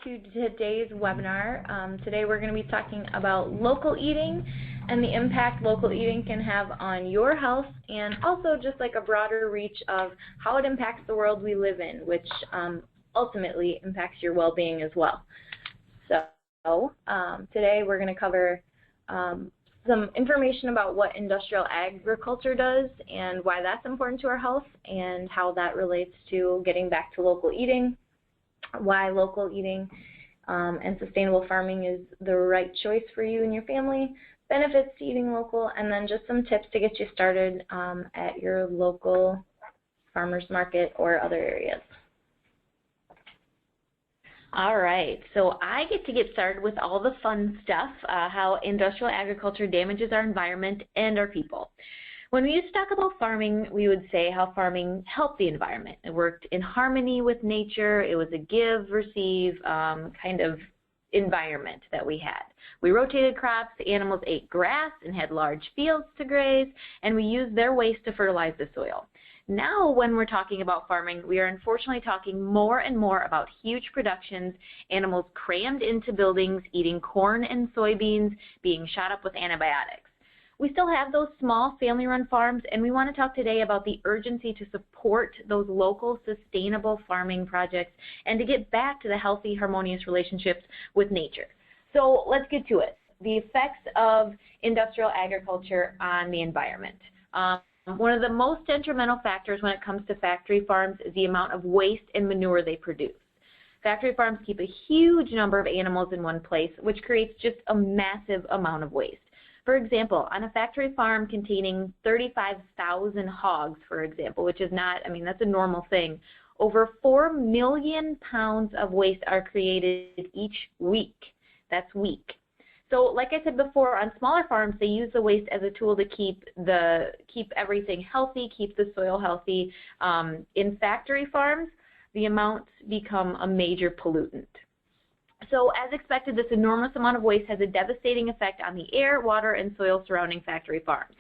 to today's webinar. Today we're going to be talking about local eating and the impact local eating can have on your health, and also just like a broader reach of how it impacts the world we live in, which ultimately impacts your well-being as well. So today we're going to cover some information about what industrial agriculture does and why that's important to our health, and how that relates to getting back to local eating, why local eating and sustainable farming is the right choice for you and your family, benefits to eating local, and then just some tips to get you started at your local farmers market or other areas. All right, so I get to get started with all the fun stuff, how industrial agriculture damages our environment and our people. When we used to talk about farming, we would say how farming helped the environment. It worked in harmony with nature. It was a give-receive kind of environment that we had. We rotated crops, the animals ate grass and had large fields to graze, and we used their waste to fertilize the soil. Now, when we're talking about farming, we are unfortunately talking more and more about huge productions, animals crammed into buildings, eating corn and soybeans, being shot up with antibiotics. We still have those small family-run farms, and we want to talk today about the urgency to support those local sustainable farming projects and to get back to the healthy, harmonious relationships with nature. So let's get to it. The effects of industrial agriculture on the environment. One of the most detrimental factors when it comes to factory farms is the amount of waste and manure they produce. Factory farms keep a huge number of animals in one place, which creates just a massive amount of waste. For example, on a factory farm containing 35,000 hogs, for example, which is not, I mean, that's a normal thing, over 4 million pounds of waste are created each week. That's week. So like I said before, on smaller farms, they use the waste as a tool to keep everything healthy, keep the soil healthy. In factory farms, the amounts become a major pollutant. So as expected, this enormous amount of waste has a devastating effect on the air, water, and soil surrounding factory farms.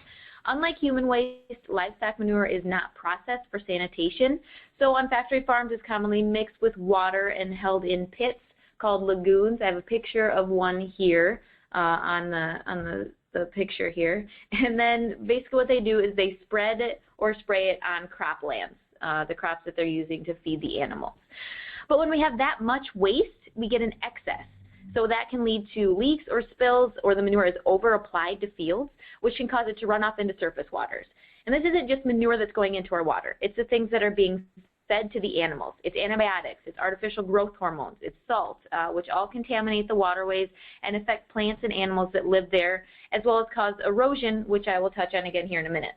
Unlike human waste, livestock manure is not processed for sanitation. So on factory farms, it's commonly mixed with water and held in pits called lagoons. I have a picture of one here on the picture here. And then basically what they do is they spread it or spray it on croplands, the crops that they're using to feed the animals. But when we have that much waste, we get an excess. So that can lead to leaks or spills, or the manure is over-applied to fields, which can cause it to run off into surface waters. And this isn't just manure that's going into our water. It's the things that are being fed to the animals. It's antibiotics, it's artificial growth hormones, it's salt, which all contaminate the waterways and affect plants and animals that live there, as well as cause erosion, which I will touch on again here in a minute.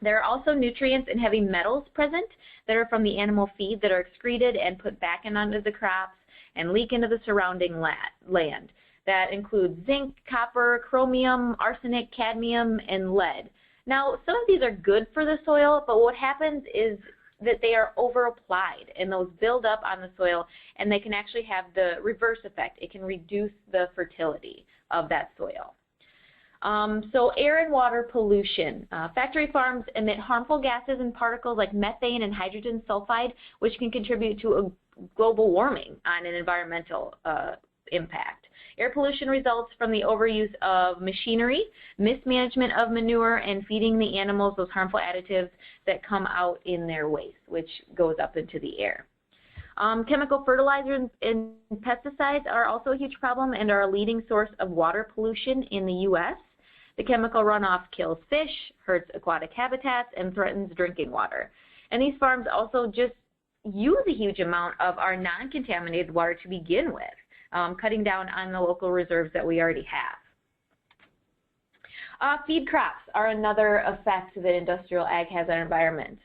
There are also nutrients and heavy metals present that are from the animal feed that are excreted and put back in onto the crops and leak into the surrounding land. That includes zinc, copper, chromium, arsenic, cadmium, and lead. Now, some of these are good for the soil, but what happens is that they are over-applied, and those build up on the soil, and they can actually have the reverse effect. It can reduce the fertility of that soil. So air and water pollution. Factory farms emit harmful gases and particles like methane and hydrogen sulfide, which can contribute to a global warming on an environmental impact. Air pollution results from the overuse of machinery, mismanagement of manure, and feeding the animals those harmful additives that come out in their waste, which goes up into the air. Chemical fertilizers and pesticides are also a huge problem and are a leading source of water pollution in the U.S. The chemical runoff kills fish, hurts aquatic habitats, and threatens drinking water. And these farms also just use a huge amount of our non-contaminated water to begin with, cutting down on the local reserves that we already have. Feed crops are another effect that industrial ag has on our environment.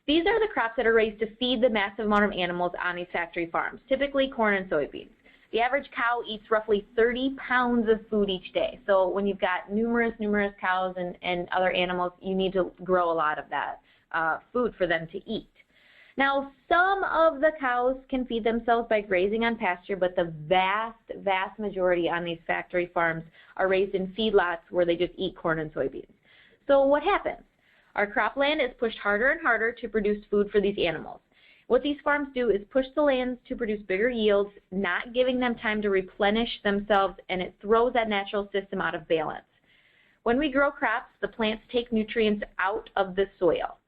These are the crops that are raised to feed the massive amount of animals on these factory farms, typically corn and soybeans. The average cow eats roughly 30 pounds of food each day. So when you've got numerous cows and other animals, you need to grow a lot of that food for them to eat. Now, some of the cows can feed themselves by grazing on pasture, but the vast majority on these factory farms are raised in feedlots where they just eat corn and soybeans. So what happens? Our cropland is pushed harder and harder to produce food for these animals. What these farms do is push the lands to produce bigger yields, not giving them time to replenish themselves, and it throws that natural system out of balance. When we grow crops, the plants take nutrients out of the soil.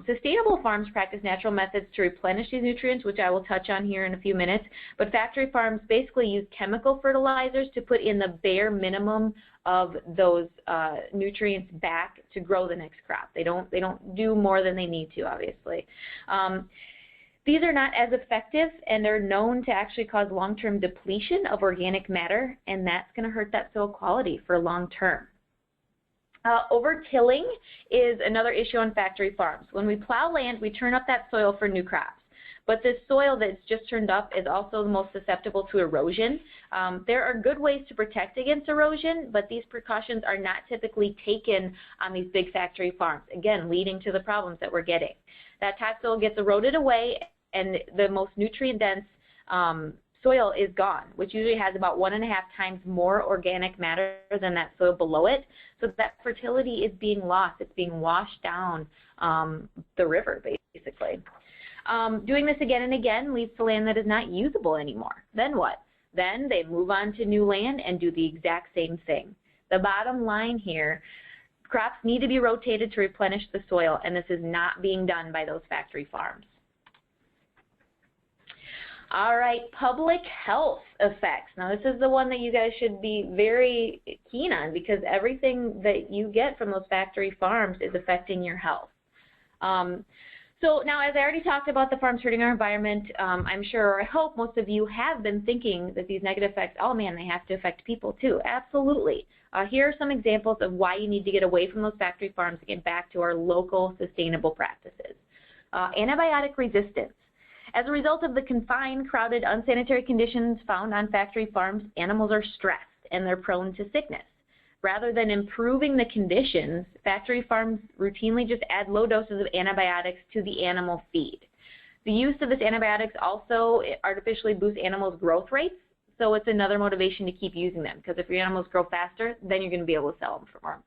Sustainable farms practice natural methods to replenish these nutrients, which I will touch on here in a few minutes, but factory farms basically use chemical fertilizers to put in the bare minimum of those nutrients back to grow the next crop. They don't do more than they need to, obviously. These are not as effective, and they're known to actually cause long-term depletion of organic matter, and that's going to hurt that soil quality for long term. Overtilling is another issue on factory farms. When we plow land, we turn up that soil for new crops. But this soil that's just turned up is also the most susceptible to erosion. There are good ways to protect against erosion, but these precautions are not typically taken on these big factory farms, again, leading to the problems that we're getting. That topsoil gets eroded away, and the most nutrient-dense soil is gone, which usually has about 1.5 times more organic matter than that soil below it. So that fertility is being lost. It's being washed down the river, basically. Doing this again and again leads to land that is not usable anymore. Then what? Then they move on to new land and do the exact same thing. The bottom line here, crops need to be rotated to replenish the soil, and this is not being done by those factory farms. All right, public health effects. Now, this is the one that you guys should be very keen on, because everything that you get from those factory farms is affecting your health. So now, as I already talked about the farms hurting our environment, I'm sure, or I hope most of you have been thinking that these negative effects, oh man, they have to affect people too. Absolutely. Here are some examples of why you need to get away from those factory farms and get back to our local sustainable practices. Antibiotic resistance. As a result of the confined, crowded, unsanitary conditions found on factory farms, animals are stressed and they're prone to sickness. Rather than improving the conditions, factory farms routinely just add low doses of antibiotics to the animal feed. The use of this antibiotics also artificially boosts animals' growth rates, so it's another motivation to keep using them, because if your animals grow faster, then you're going to be able to sell them for more.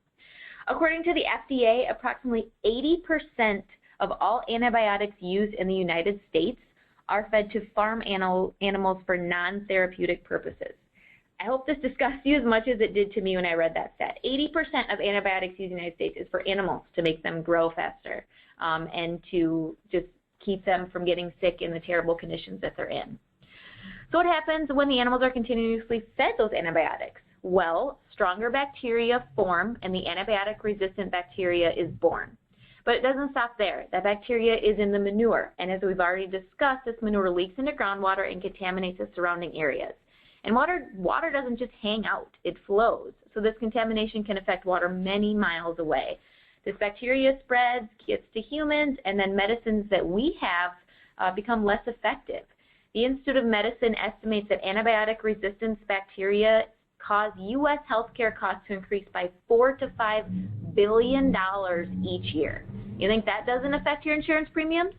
According to the FDA, approximately 80% of all antibiotics used in the United States are fed to farm animals for non-therapeutic purposes. I hope this disgusts you as much as it did to me when I read that stat. 80% of antibiotics used in the United States is for animals to make them grow faster and to just keep them from getting sick in the terrible conditions that they're in. So what happens when the animals are continuously fed those antibiotics? Well, stronger bacteria form and the antibiotic-resistant bacteria is born. But it doesn't stop there. That bacteria is in the manure, and as we've already discussed, this manure leaks into groundwater and contaminates the surrounding areas. And water doesn't just hang out, it flows. So this contamination can affect water many miles away. This bacteria spreads, gets to humans, and then medicines that we have become less effective. The Institute of Medicine estimates that antibiotic resistance bacteria cause U.S. healthcare costs to increase by $4 to $5 billion each year. You think that doesn't affect your insurance premiums?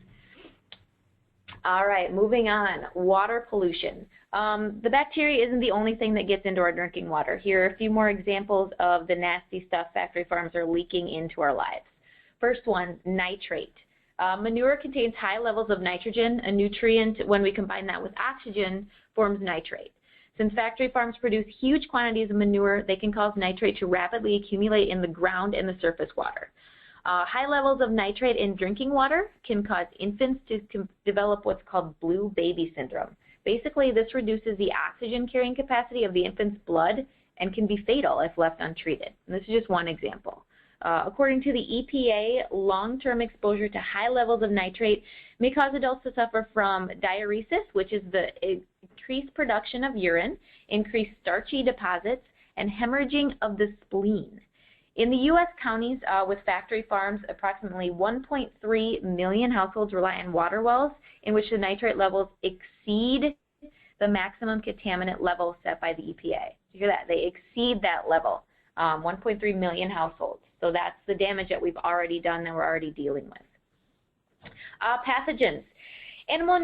All right, moving on, water pollution. The bacteria isn't the only thing that gets into our drinking water. Here are a few more examples of the nasty stuff factory farms are leaking into our lives. First one, nitrate. Manure contains high levels of nitrogen. A nutrient, when we combine that with oxygen, forms nitrate. Since factory farms produce huge quantities of manure, they can cause nitrate to rapidly accumulate in the ground and the surface water. High levels of nitrate in drinking water can cause infants to develop what's called blue baby syndrome. Basically, this reduces the oxygen carrying capacity of the infant's blood and can be fatal if left untreated. And this is just one example. According to the EPA, long-term exposure to high levels of nitrate may cause adults to suffer from diuresis, which is the increased production of urine, increased starchy deposits, and hemorrhaging of the spleen. In the U.S. counties with factory farms, approximately 1.3 million households rely on water wells in which the nitrate levels exceed the maximum contaminant level set by the EPA. You hear that? They exceed that level, 1.3 million households. So that's the damage that we've already done and we're already dealing with. Pathogens. Animal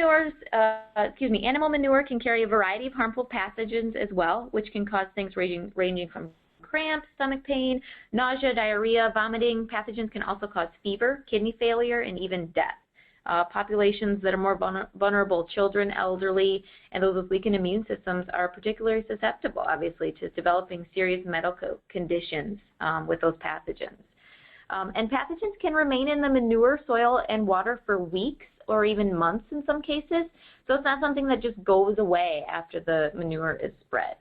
manure can carry a variety of harmful pathogens as well, which can cause things ranging from cramps, stomach pain, nausea, diarrhea, vomiting. Pathogens can also cause fever, kidney failure, and even death. Populations that are more vulnerable, children, elderly, and those with weakened immune systems are particularly susceptible, obviously, to developing serious medical conditions with those pathogens. And pathogens can remain in the manure, soil, and water for weeks or even months in some cases, so it's not something that just goes away after the manure is spread.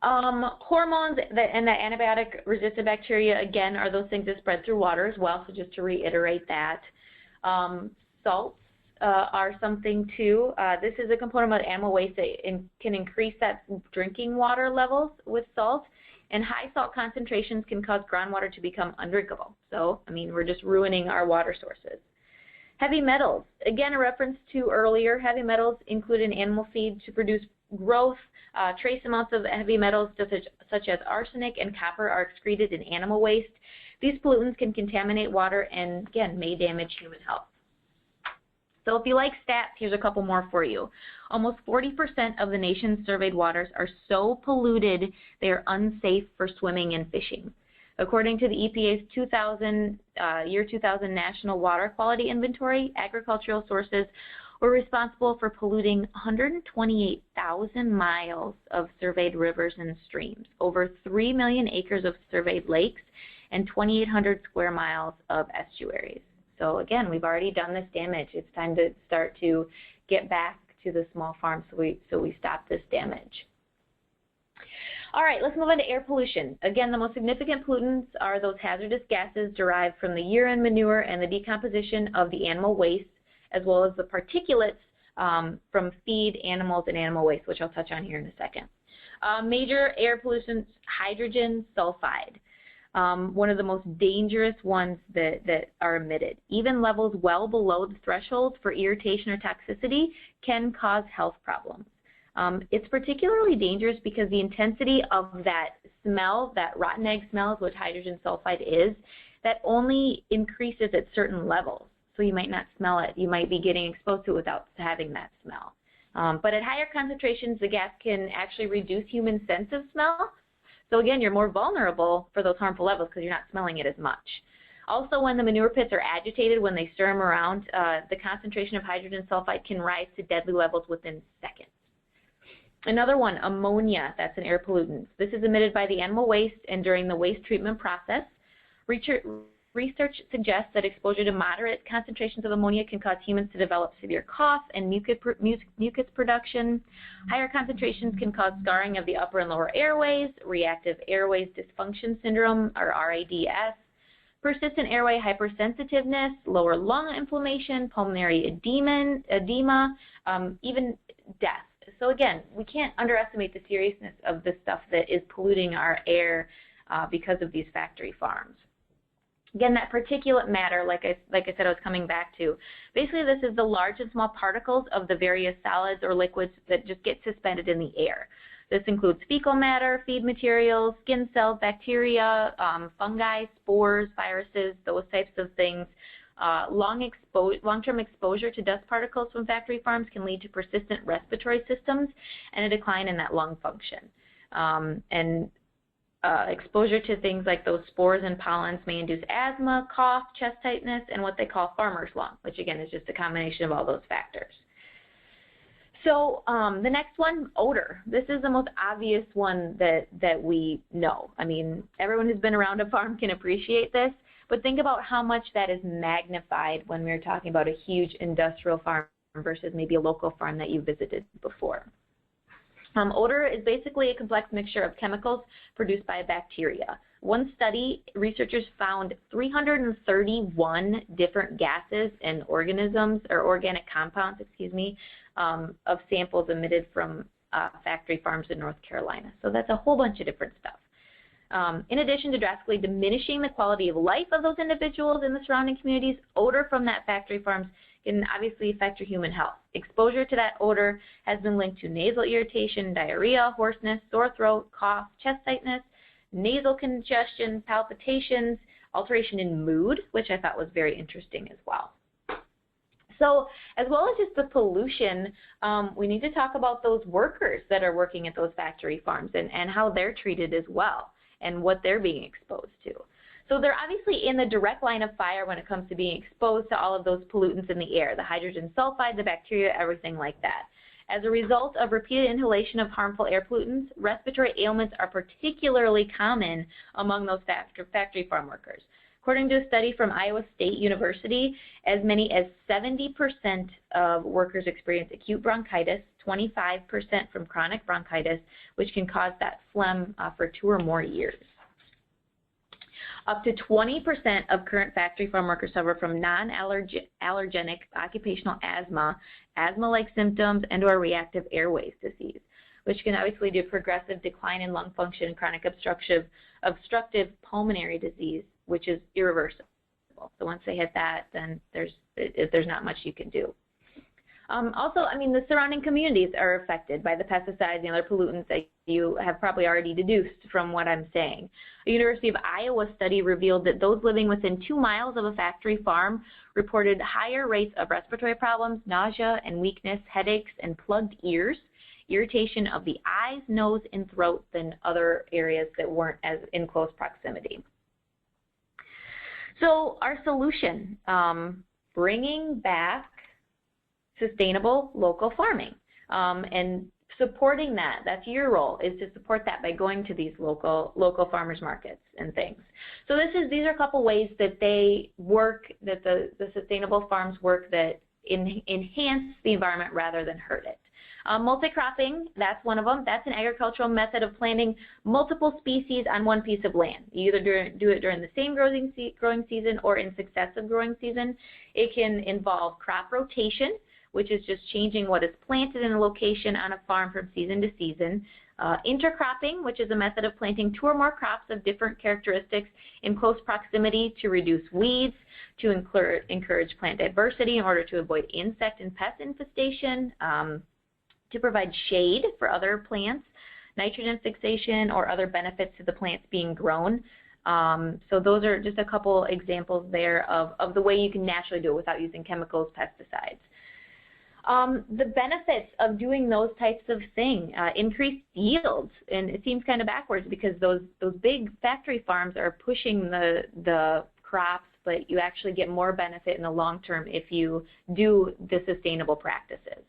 Hormones and the antibiotic-resistant bacteria, again, are those things that spread through water as well, so just to reiterate that. Salts are something too. This is a component of animal waste that can increase that drinking water levels with salt, and high salt concentrations can cause groundwater to become undrinkable. So, I mean, we're just ruining our water sources. Heavy metals, again, a reference to earlier, heavy metals included in animal feed to produce growth. Trace amounts of heavy metals such as arsenic and copper are excreted in animal waste. These pollutants can contaminate water and, again, may damage human health. So if you like stats, here's a couple more for you. Almost 40% of the nation's surveyed waters are so polluted they are unsafe for swimming and fishing. According to the EPA's 2000 National Water Quality Inventory, agricultural sources were responsible for polluting 128,000 miles of surveyed rivers and streams, over 3 million acres of surveyed lakes, and 2,800 square miles of estuaries. So again, we've already done this damage. It's time to start to get back to the small farms so we stop this damage. All right, let's move on to air pollution. Again, the most significant pollutants are those hazardous gases derived from the urine, manure, and the decomposition of the animal waste, as well as the particulates from feed, animals, and animal waste, which I'll touch on here in a second. Major air pollutants, hydrogen sulfide, one of the most dangerous ones that are emitted. Even levels well below the threshold for irritation or toxicity can cause health problems. It's particularly dangerous because the intensity of that smell, that rotten egg smell, which hydrogen sulfide is, that only increases at certain levels. So you might not smell it. You might be getting exposed to it without having that smell. But at higher concentrations, the gas can actually reduce human sense of smell. So again, you're more vulnerable for those harmful levels because you're not smelling it as much. Also, when the manure pits are agitated, when they stir them around, the concentration of hydrogen sulfide can rise to deadly levels within seconds. Another one, ammonia, that's an air pollutant. This is emitted by the animal waste and during the waste treatment process. Research suggests that exposure to moderate concentrations of ammonia can cause humans to develop severe cough and mucus production. Higher concentrations can cause scarring of the upper and lower airways, reactive airways dysfunction syndrome, or RADS, persistent airway hypersensitiveness, lower lung inflammation, pulmonary edema, even death. So again, we can't underestimate the seriousness of the stuff that is polluting our air because of these factory farms. Again, that particulate matter, like I said, I was coming back to. Basically, this is the large and small particles of the various solids or liquids that just get suspended in the air. This includes fecal matter, feed materials, skin cells, bacteria, fungi, spores, viruses, those types of things. Long-term exposure to dust particles from factory farms can lead to persistent respiratory systems and a decline in that lung function. Exposure to things like those spores and pollens may induce asthma, cough, chest tightness, and what they call farmer's lung, which again is just a combination of all those factors. So the next one, odor. This is the most obvious one that we know. I mean, everyone who's been around a farm can appreciate this, but think about how much that is magnified when we're talking about a huge industrial farm versus maybe a local farm that you visited before. Odor is basically a complex mixture of chemicals produced by bacteria. One study, researchers found 331 different gases and organisms, or organic compounds, of samples emitted from factory farms in North Carolina. So that's a whole bunch of different stuff. In addition to drastically diminishing the quality of life of those individuals in the surrounding communities, odor from that factory farms can obviously affect your human health. Exposure to that odor has been linked to nasal irritation, diarrhea, hoarseness, sore throat, cough, chest tightness, nasal congestion, palpitations, alteration in mood, which I thought was very interesting as well. So as well as just the pollution, we need to talk about those workers that are working at those factory farms and how they're treated as well and what they're being exposed to. So they're obviously in the direct line of fire when it comes to being exposed to all of those pollutants in the air, the hydrogen sulfide, the bacteria, everything like that. As a result of repeated inhalation of harmful air pollutants, respiratory ailments are particularly common among those factory farm workers. According to a study from Iowa State University, as many as 70% of workers experience acute bronchitis, 25% from chronic bronchitis, which can cause that phlegm for 2 or more years. Up to 20% of current factory farm workers suffer from non-allergenic occupational asthma, asthma-like symptoms, and/or reactive airways disease, which can obviously lead to progressive decline in lung function, chronic obstructive pulmonary disease, which is irreversible. So once they hit that, then there's not much you can do. Also, I mean, the surrounding communities are affected by the pesticides and other pollutants that you have probably already deduced from what I'm saying. A University of Iowa study revealed that those living within 2 miles of a factory farm reported higher rates of respiratory problems, nausea and weakness, headaches and plugged ears, irritation of the eyes, nose, and throat than other areas that weren't as in close proximity. So our solution, bringing back sustainable local farming and supporting that. That's your role, is to support that by going to these local farmers markets and things. So these are a couple ways that they work, that the sustainable farms work that enhance the environment rather than hurt it. Multi-cropping, that's one of them. That's an agricultural method of planting multiple species on one piece of land. You either do it during the same growing season or in successive growing season. It can involve crop rotation, which is just changing what is planted in a location on a farm from season to season. Intercropping, which is a method of planting 2 or more crops of different characteristics in close proximity to reduce weeds, to encourage plant diversity in order to avoid insect and pest infestation, to provide shade for other plants, nitrogen fixation, or other benefits to the plants being grown. So those are just a couple examples there of the way you can naturally do it without using chemicals, pesticides. The benefits of doing those types of things, increased yields, and it seems kind of backwards because those big factory farms are pushing the crops, but you actually get more benefit in the long term if you do the sustainable practices.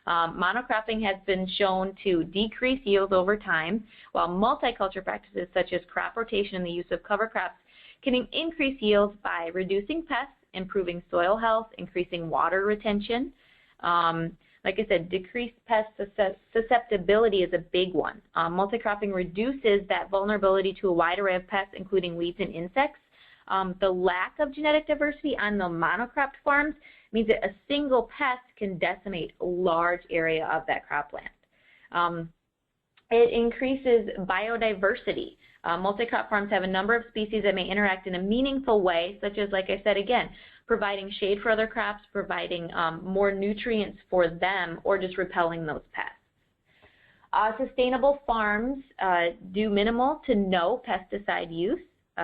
Monocropping has been shown to decrease yields over time, while multiculture practices such as crop rotation and the use of cover crops can increase yields by reducing pests, improving soil health, increasing water retention. Like I said, decreased pest susceptibility is a big one. Multicropping reduces that vulnerability to a wide array of pests, including weeds and insects. The lack of genetic diversity on the monocropped farms means that a single pest can decimate a large area of that cropland. It increases biodiversity. Multi-crop farms have a number of species that may interact in a meaningful way, such as, like I said again, providing shade for other crops, providing more nutrients for them, or just repelling those pests. Sustainable farms do minimal to no pesticide use.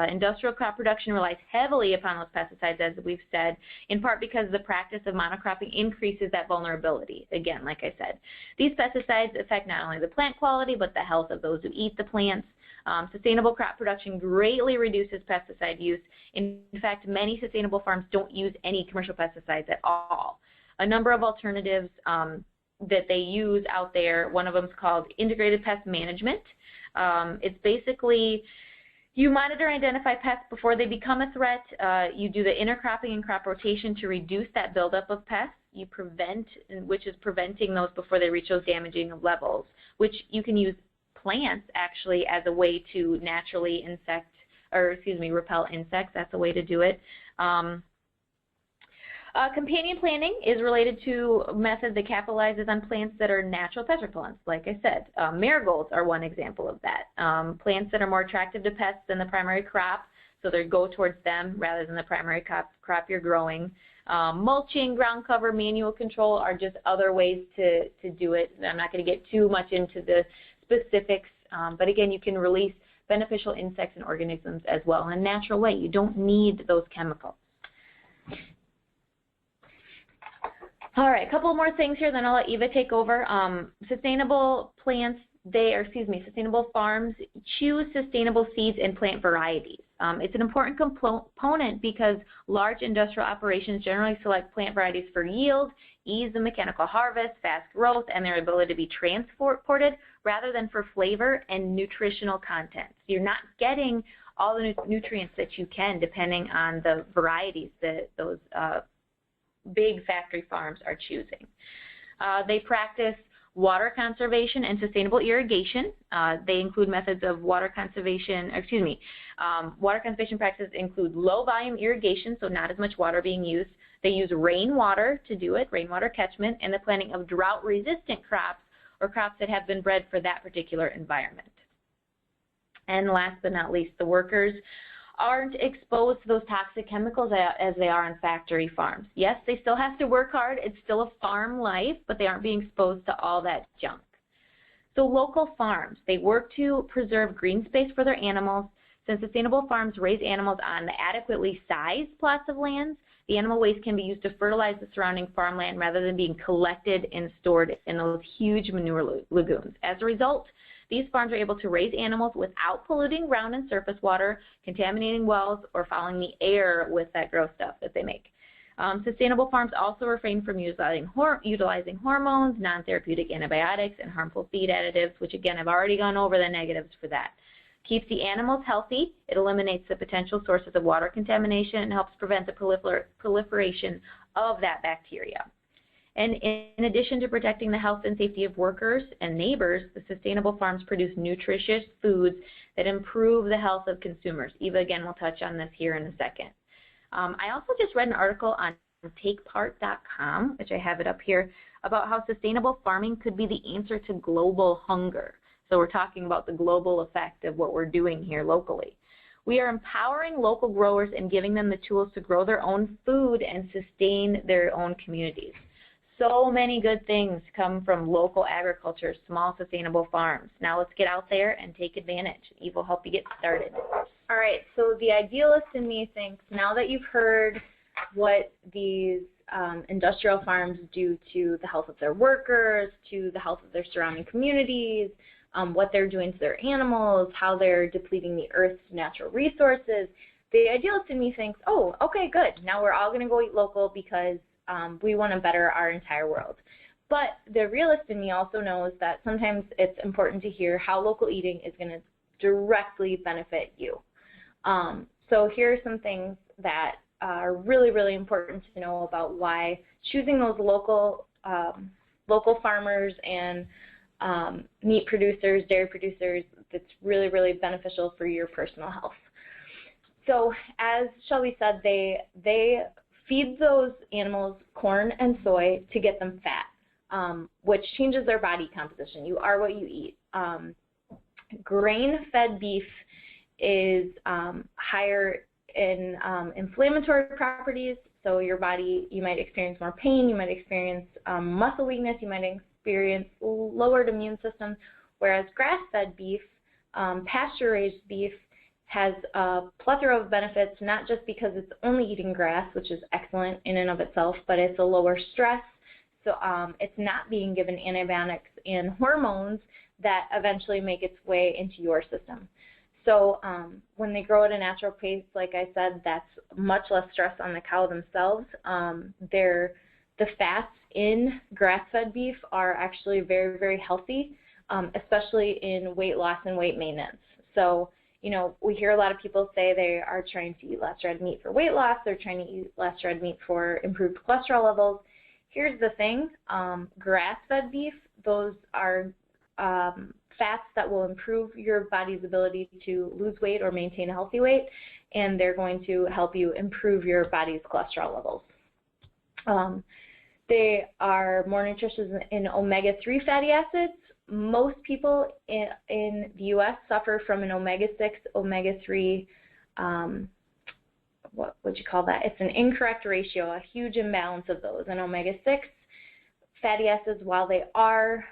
Industrial crop production relies heavily upon those pesticides, as we've said, in part because the practice of monocropping increases that vulnerability. Again, like I said, these pesticides affect not only the plant quality, but the health of those who eat the plants. Sustainable crop production greatly reduces pesticide use. In fact, many sustainable farms don't use any commercial pesticides at all. A number of alternatives that they use out there, one of them is called integrated pest management. It's basically you monitor and identify pests before they become a threat. You do the intercropping and crop rotation to reduce that buildup of pests. You prevent, which is preventing those before they reach those damaging levels, which you can use plants actually as a way to naturally repel insects. That's a way to do it. Companion planting is related to a method that capitalizes on plants that are natural pest repellents, like I said. Marigolds are one example of that. Plants that are more attractive to pests than the primary crop, so they go towards them rather than the primary crop you're growing. Mulching, ground cover, manual control are just other ways to do it. I'm not going to get too much into the specifics, but again, you can release beneficial insects and organisms as well in a natural way. You don't need those chemicals. All right, a couple more things here, then I'll let Eva take over. Sustainable farms choose sustainable seeds and plant varieties. It's an important component because large industrial operations generally select plant varieties for yield, ease of mechanical harvest, fast growth, and their ability to be transported rather than for flavor and nutritional content. So you're not getting all the nutrients that you can depending on the varieties that those big factory farms are choosing. They practice water conservation and sustainable irrigation. They include methods of water conservation practices include low volume irrigation, so not as much water being used. They use rainwater to do it, rainwater catchment, and the planting of drought resistant crops or crops that have been bred for that particular environment. And last but not least, the workers aren't exposed to those toxic chemicals as they are on factory farms. Yes, they still have to work hard. It's still a farm life, but they aren't being exposed to all that junk. So local farms, they work to preserve green space for their animals. Since sustainable farms raise animals on adequately sized plots of land, the animal waste can be used to fertilize the surrounding farmland rather than being collected and stored in those huge manure lagoons. As a result, these farms are able to raise animals without polluting ground and surface water, contaminating wells, or fouling the air with that gross stuff that they make. Sustainable farms also refrain from utilizing hormones, non-therapeutic antibiotics, and harmful feed additives, which again, I've already gone over the negatives for that. Keeps the animals healthy. It eliminates the potential sources of water contamination and helps prevent the proliferation of that bacteria. And in addition to protecting the health and safety of workers and neighbors, the sustainable farms produce nutritious foods that improve the health of consumers. Eva, again, will touch on this here in a second. I also just read an article on takepart.com, which I have it up here, about how sustainable farming could be the answer to global hunger. So we're talking about the global effect of what we're doing here locally. We are empowering local growers and giving them the tools to grow their own food and sustain their own communities. So many good things come from local agriculture, small sustainable farms. Now let's get out there and take advantage. Eve will help you get started. All right, so the idealist in me thinks now that you've heard what these industrial farms do to the health of their workers, to the health of their surrounding communities, what they're doing to their animals, how they're depleting the Earth's natural resources, the idealist in me thinks, oh, okay, good. Now we're all going to go eat local because we want to better our entire world. But the realist in me also knows that sometimes it's important to hear how local eating is going to directly benefit you. So here are some things that are really, really important to know about why choosing those local farmers and meat producers, dairy producers, that's really, really beneficial for your personal health. So as Shelby said, they feed those animals corn and soy to get them fat, which changes their body composition. You are what you eat. Grain-fed beef is higher in inflammatory properties, so your body, you might experience more pain, you might experience muscle weakness, you might experience lowered immune system, whereas grass-fed beef, pasture-raised beef, has a plethora of benefits, not just because it's only eating grass, which is excellent in and of itself, but it's a lower stress, so it's not being given antibiotics and hormones that eventually make its way into your system. So when they grow at a natural pace, like I said, that's much less stress on the cow themselves. The fats in grass-fed beef are actually very, very healthy, especially in weight loss and weight maintenance. So, you know, we hear a lot of people say they are trying to eat less red meat for weight loss, they're trying to eat less red meat for improved cholesterol levels. Here's the thing, grass-fed beef, those are fats that will improve your body's ability to lose weight or maintain a healthy weight, and they're going to help you improve your body's cholesterol levels. They are more nutritious in omega-3 fatty acids. Most people in the U.S. suffer from an omega-6, omega-3, what would you call that? It's an incorrect ratio, a huge imbalance of those. And omega-6 fatty acids, while they are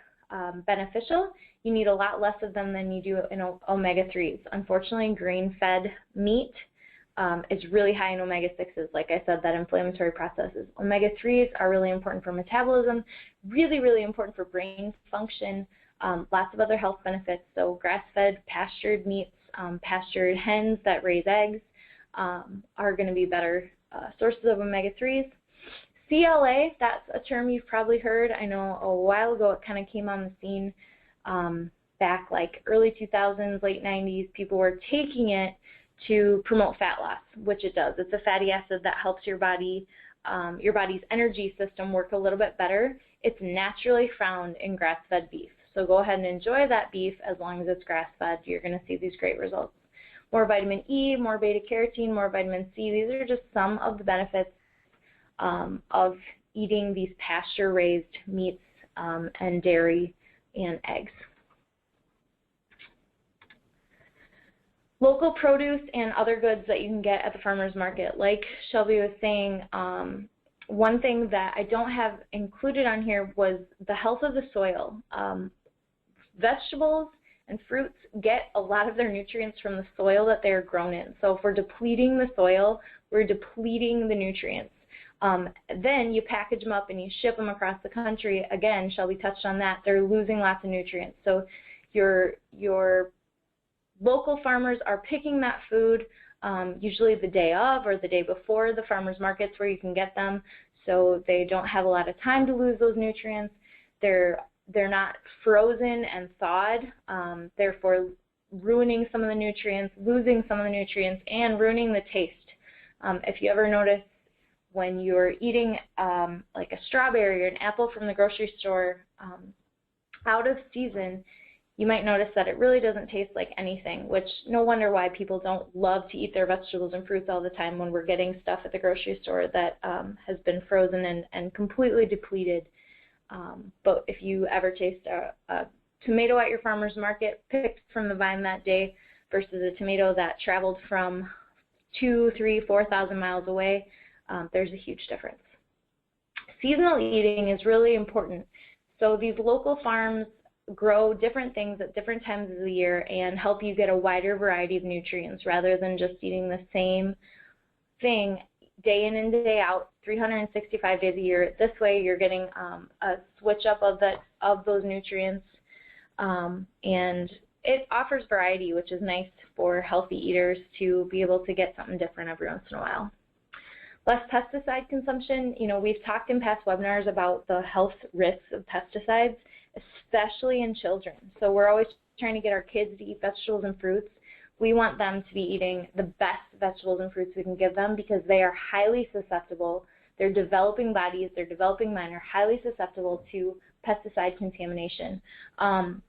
beneficial, you need a lot less of them than you do in omega-3s. Unfortunately, grain-fed meat is really high in omega-6s. Like I said, that inflammatory processes. Omega-3s are really important for metabolism, really, really important for brain function, lots of other health benefits. So grass-fed, pastured meats pastured hens that raise eggs are going to be better sources of omega-3s. CLA, that's a term you've probably heard. I know a while ago it kind of came on the scene back like early 2000s, late 90s. People were taking it to promote fat loss, which it does. It's a fatty acid that helps your body's energy system work a little bit better. It's naturally found in grass-fed beef. So go ahead and enjoy that beef as long as it's grass-fed. You're going to see these great results. More vitamin E, more beta-carotene, more vitamin C. These are just some of the benefits of eating these pasture-raised meats and dairy and eggs. Local produce and other goods that you can get at the farmer's market. Like Shelby was saying, one thing that I don't have included on here was the health of the soil. Vegetables and fruits get a lot of their nutrients from the soil that they're grown in. So if we're depleting the soil, we're depleting the nutrients. Then you package them up and you ship them across the country. Again, Shelby touched on that. They're losing lots of nutrients. So your local farmers are picking that food usually the day of or the day before the farmers markets where you can get them, so they don't have a lot of time to lose those nutrients. They're not frozen and thawed, therefore ruining some of the nutrients, losing some of the nutrients, and ruining the taste. If you ever notice when you're eating like a strawberry or an apple from the grocery store out of season, you might notice that it really doesn't taste like anything, which no wonder why people don't love to eat their vegetables and fruits all the time when we're getting stuff at the grocery store that has been frozen and completely depleted. But if you ever taste a tomato at your farmer's market picked from the vine that day versus a tomato that traveled from 2,000, 3,000, 4,000 miles away, there's a huge difference. Seasonal eating is really important. So these local farms grow different things at different times of the year and help you get a wider variety of nutrients rather than just eating the same thing day in and day out, 365 days a year. This way you're getting a switch up of those nutrients, and it offers variety, which is nice for healthy eaters to be able to get something different every once in a while. Less pesticide consumption. You know, we've talked in past webinars about the health risks of pesticides, especially in children. So we're always trying to get our kids to eat vegetables and fruits. We want them to be eating the best vegetables and fruits we can give them because they are highly susceptible. Their developing bodies, their developing mind are highly susceptible to pesticide contamination.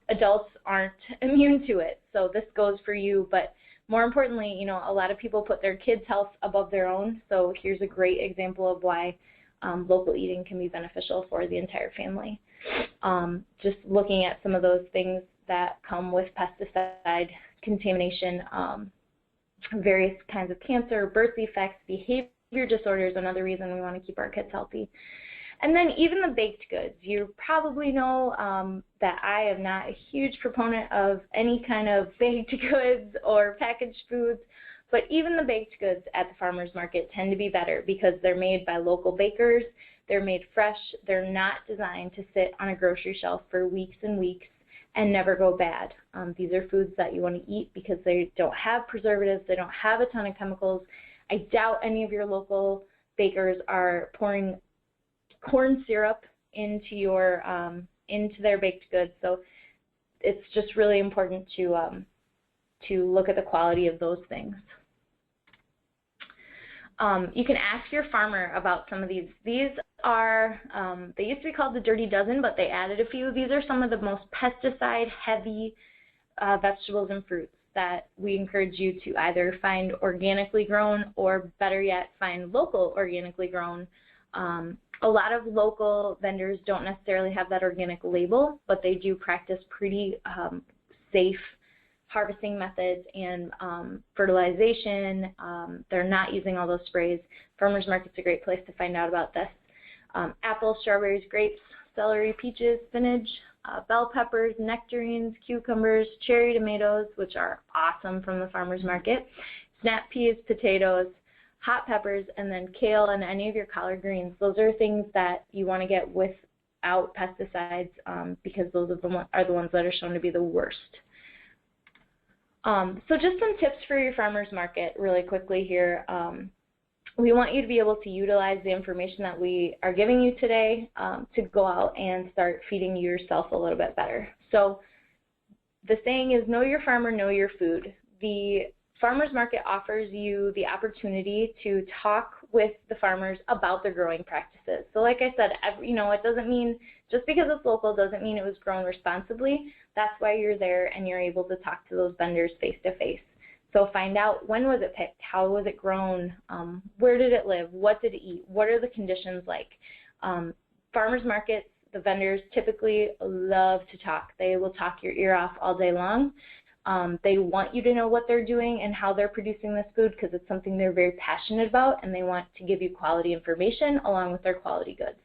Adults aren't immune to it, so this goes for you. But more importantly, you know, a lot of people put their kids' health above their own. So here's a great example of why local eating can be beneficial for the entire family. Just looking at some of those things that come with pesticide contamination, various kinds of cancer, birth defects, behavior disorders, another reason we want to keep our kids healthy. And then even the baked goods. You probably know that I am not a huge proponent of any kind of baked goods or packaged foods, but even the baked goods at the farmer's market tend to be better because they're made by local bakers. They're made fresh. They're not designed to sit on a grocery shelf for weeks and weeks and never go bad. These are foods that you want to eat because they don't have preservatives. They don't have a ton of chemicals. I doubt any of your local bakers are pouring corn syrup into their baked goods. So it's just really important to look at the quality of those things. You can ask your farmer about some of these. These are, they used to be called the Dirty Dozen, but they added a few. These are some of the most pesticide-heavy vegetables and fruits that we encourage you to either find organically grown or, better yet, find local organically grown. A lot of local vendors don't necessarily have that organic label, but they do practice pretty safe harvesting methods and fertilization. They're not using all those sprays. Farmers market's a great place to find out about this. Apples, strawberries, grapes, celery, peaches, spinach, bell peppers, nectarines, cucumbers, cherry tomatoes, which are awesome from the farmers market, snap peas, potatoes, hot peppers, and then kale and any of your collard greens. Those are things that you want to get without pesticides because those are the ones that are shown to be the worst. So just some tips for your farmer's market really quickly here. We want you to be able to utilize the information that we are giving you today to go out and start feeding yourself a little bit better. So the saying is, know your farmer, know your food. The farmer's market offers you the opportunity to talk with the farmers about their growing practices. So like I said, it doesn't mean, just because it's local doesn't mean it was grown responsibly. That's why you're there and you're able to talk to those vendors face to face. So find out, when was it picked, how was it grown, where did it live, what did it eat, what are the conditions like. Farmers markets, the vendors typically love to talk. They will talk your ear off all day long. They want you to know what they're doing and how they're producing this food, because it's something they're very passionate about, and they want to give you quality information along with their quality goods.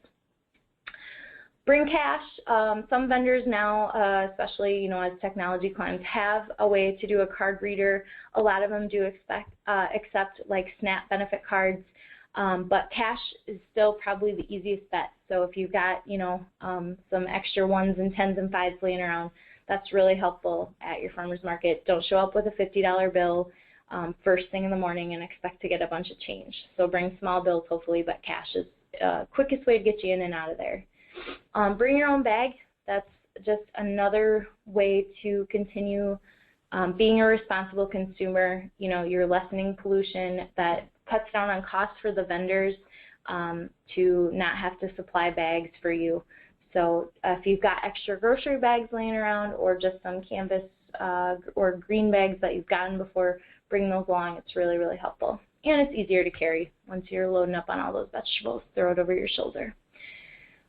Bring cash. Some vendors now, especially as technology climbs, have a way to do a card reader. A lot of them do accept like SNAP benefit cards, but cash is still probably the easiest bet. So if you've got some extra ones and tens and fives laying around, that's really helpful at your farmer's market. Don't show up with a $50 bill first thing in the morning and expect to get a bunch of change. So bring small bills hopefully, but cash is quickest way to get you in and out of there. Bring your own bag. That's just another way to continue being a responsible consumer. You're lessening pollution. That cuts down on costs for the vendors to not have to supply bags for you. So if you've got extra grocery bags laying around, or just some canvas or green bags that you've gotten before, bring those along. It's really, really helpful. And it's easier to carry once you're loading up on all those vegetables. Throw it over your shoulder.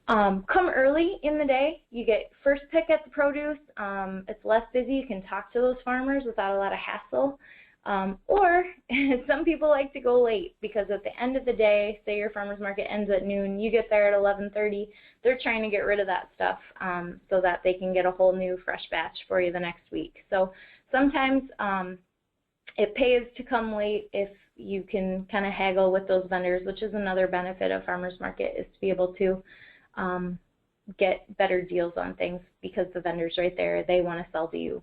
Come early in the day. You get first pick at the produce. It's less busy. You can talk to those farmers without a lot of hassle. Or some people like to go late, because at the end of the day, say your farmer's market ends at noon, you get there at 11:30, they're trying to get rid of that stuff so that they can get a whole new fresh batch for you the next week. So sometimes it pays to come late if you can kind of haggle with those vendors, which is another benefit of farmer's market, is to be able to get better deals on things, because the vendor's right there. They want to sell to you.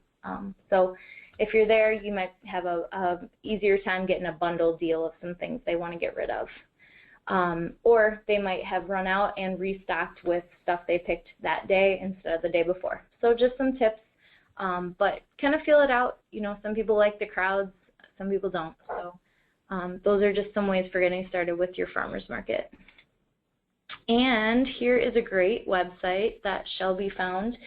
So if you're there, you might have a easier time getting a bundle deal of some things they want to get rid of. Or they might have run out and restocked with stuff they picked that day instead of the day before. So just some tips, but kind of feel it out. Some people like the crowds, some people don't. So those are just some ways for getting started with your farmer's market. And here is a great website that shall be found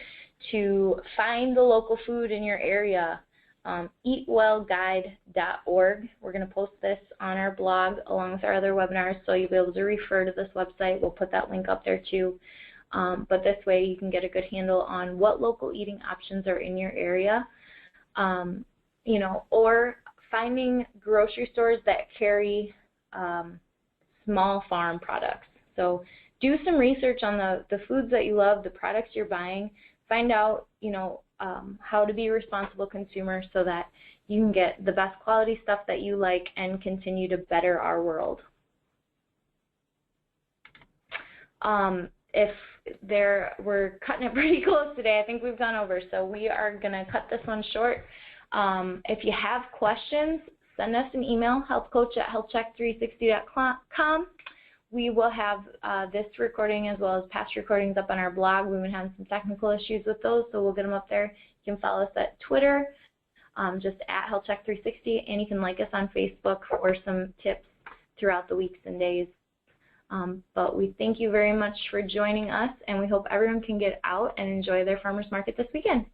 to find the local food in your area. eatwellguide.org. We're going to post this on our blog along with our other webinars, so you'll be able to refer to this website. We'll put that link up there too. But this way you can get a good handle on what local eating options are in your area, or finding grocery stores that carry small farm products. So do some research on the foods that you love, the products you're buying. Find out, how to be a responsible consumer so that you can get the best quality stuff that you like and continue to better our world. We're cutting it pretty close today. I think we've gone over, so we are going to cut this one short. If you have questions, send us an email, healthcoach@healthcheck360.com. We will have this recording as well as past recordings up on our blog. We've been having some technical issues with those, so we'll get them up there. You can follow us at Twitter, just @healthcheck360, and you can like us on Facebook for some tips throughout the weeks and days. But we thank you very much for joining us, and we hope everyone can get out and enjoy their farmers market this weekend.